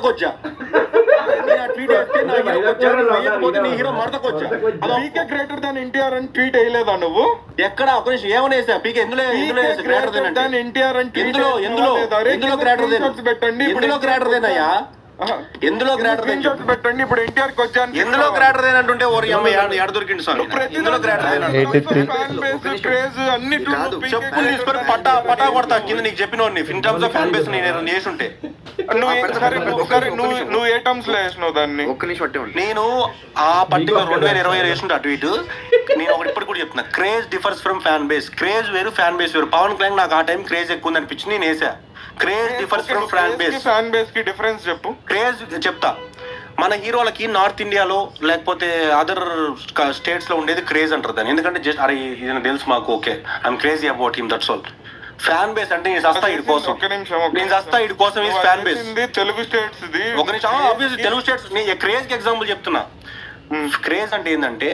మడతకొచ్చా నీ హీరో మడతకొచ్చా. పీకే greater than NTR అని tweet వేయలేదా నువ్వు? ఎక్కడ ఒక నిమిషం ఏమనేసా పీకే ఎందులో గ్రేటర్ దాన్ ఎన్టీఆర్ అని ఎందులో గ్రేటర్ పెట్టండి. ఎందులో గ్రేటర్ దేనయ్యా ఎందులో గ్రేటర్ పెట్టండి. ఇప్పుడు ఎన్టీఆర్ వచ్చాను ఎందులో గ్రేటర్ దేన్ అంటుంటే ఎడ దొరికింది సార్ ఎందులో గ్రేటర్ దేన్ చెప్పులు తీసుకొని పటా కొడతా కింద నీకు చెప్పిన in terms of fan base నేను వేసుంటే నువ్వు ఏ టర్మ్స్ లో వేసినావు దాన్ని? ఒక్క నిమిషం నేను ఆ పర్టికులర్ 2020 వేసుంటే అటు ఇటు నేను ఒకటి ఇప్పుడు కూడా చెప్తున్నా. Craze differs from fan base. Craze వేరు ఫ్యాన్ బేస్ వేరు. పవన్ కళ్యాణ్ నాకు ఆ టైం క్రేజ్ ఎక్కువ ఉంది అనిపించింది నేను వేసా. Craze differs from fan base. Fan base కి డిఫరెన్స్ చెప్పు. క్రేజ్ చెప్తా. మన హీరోలకి నార్త్ ఇండియాలో లేకపోతే అదర్ స్టేట్స్ లో ఉండేది క్రేజ్ అంటారు దాన్ని. ఎందుకంటే జస్ట్ అరే ఇది తెలుసు మాకు, okay I'm crazy about him, that's all. Fan base అంటే నేను సస్తా ఇడి కోసం, నేను సస్తా ఇడి కోసం ఈ ఫ్యాన్ బేస్. తెలుగు స్టేట్స్ ఒక నిమిషం ఆబ్వియస్లీ తెలుగు స్టేట్స్. నేను క్రేజ్ కి ఎగ్జాంపుల్ చెప్తున్నా. క్రేజ్ అంటే ఏంటంటే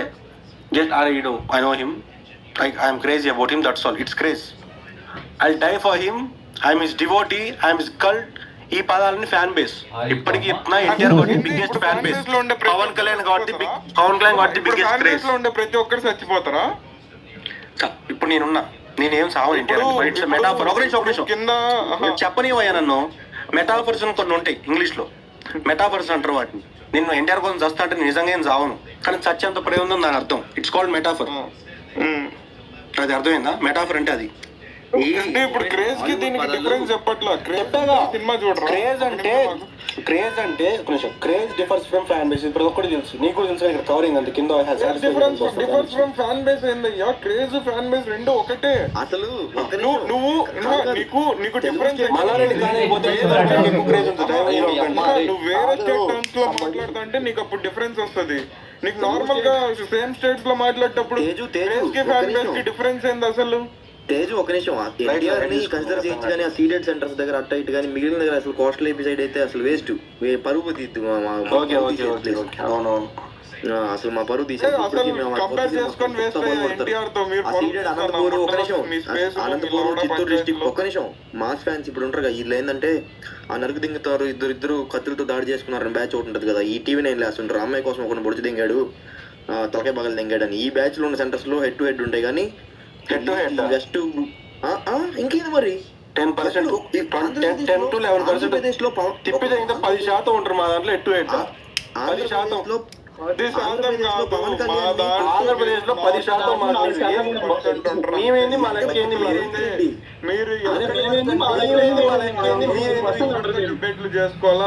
జస్ట్ అరే ఇడు I know him, I'm crazy about him, that's all. It's craze. I die for him, I'm his devotee, I'm his cult. ఈ పదాలని ఫ్యాన్ బేస్. ఇప్పటికీ చెప్తున్నా ఎన్టీఆర్ కాబట్టి biggest fan base. Pawan Kalyan కాబట్టి బిగ్గెస్ట్ క్రేజ్. ప్రతి ఒక్కరు చచ్చిపోతారా? ఇప్పుడు నేనేం సావను ఎన్టీఆర్. మెటాఫర్ ఒక నిమిషం కింద చెప్పనివయ్యా నన్ను. మెటాఫర్స్ కొన్ని ఉంటాయి ఇంగ్లీష్ లో, మెటాఫర్స్ అంటారు వాటిని. నిన్ను ఎన్టీఆర్ కోసం చస్తా అంటే నిజంగా ఏం చావను, కానీ చచ్చేంత ప్రేమ ఉందని దాని అర్థం. It's called metaphor. అది అర్థమైందా? మెటాఫర్ అంటే అది. ఇప్పుడు క్రేజ్ కి దీనికి డిఫరెన్స్ చెప్పట్లా. సినిమా చూడరా? క్రేజ్ అంటే కొంచెం craze differs from fan base. ఇప్పుడు ఒక్కటి తెలుసు, నీకు తెలుసు ఇక్కడ కవరింగ్ అంత కింద డిఫరెన్స్ ఫ్రమ్ ఫ్యాన్ బేస్ ఏందయ్యా? క్రేజ్ ఫ్యాన్ బేస్ రెండు ఒకటే. అసలు నువ్వు నీకు డిఫరెన్స్ నువ్వు వేరే స్టేట్ టర్మ్స్ లో మాట్లాడుతా అంటే నీకు అప్పుడు డిఫరెన్స్ వస్తుంది. నీకు నార్మల్ గా సేమ్ స్టేట్స్ లో మాట్లాడేటప్పుడు క్రేజ్ కి ఫ్యాన్ బేస్ కి డిఫరెన్స్ ఏంది అసలు? తేజు ఒక నిమిషం, ఎన్టీఆర్ ని కన్సిడర్ చేయొచ్చు కానీ ఆ సీడెడ్ సెంటర్స్ దగ్గర అట్ట ఇటు కానీ మిగిలిన దగ్గర అసలు కోస్టల్ ఎపిసైడ్ అయితే అసలు వేస్ట్. పరుగు తీద్దు అసలు మా పరుగు తీసేది. అనంతపూర్ ఒక నిమిషం, అనంతపూర్ చిత్తూరు డిస్ట్రిక్ట్ ఒక్క నిమిషం. మాస్ ఫ్యాన్స్ ఇప్పుడు ఉంటారు కదా, వీళ్ళు ఏంటంటే ఆ నరుకు దింగుతారు, ఇద్దరు కత్తులతో దాడి చేసుకున్నారని బ్యాచ్ ఒకటి ఉంటుంది కదా. ఈ టీవీ నైన్ లేస్తుంటారు అమ్మాయి కోసం ఒకటి పొడిచి దింగాడు, తొలకే పగలు దింగాడు అని. ఈ బ్యాచ్ లో ఉన్న సెంటర్స్ లో హెడ్ టు హెడ్ ఉంటాయి కానీ జస్ట్ ఇంకేంది మరి 10% 10 to 11% ఆంధ్రప్రదేశ్ లో 10% ఉంటారు మా దాంట్లో ఎట్టు హెడ్. ఆంధ్రప్రదేశ్ లో పవన్ కళ్యాణ్ ఆంధ్రప్రదేశ్ లో 10% మేమేంది మా లెక్క ఏంది మీరు చేసుకోవాలా?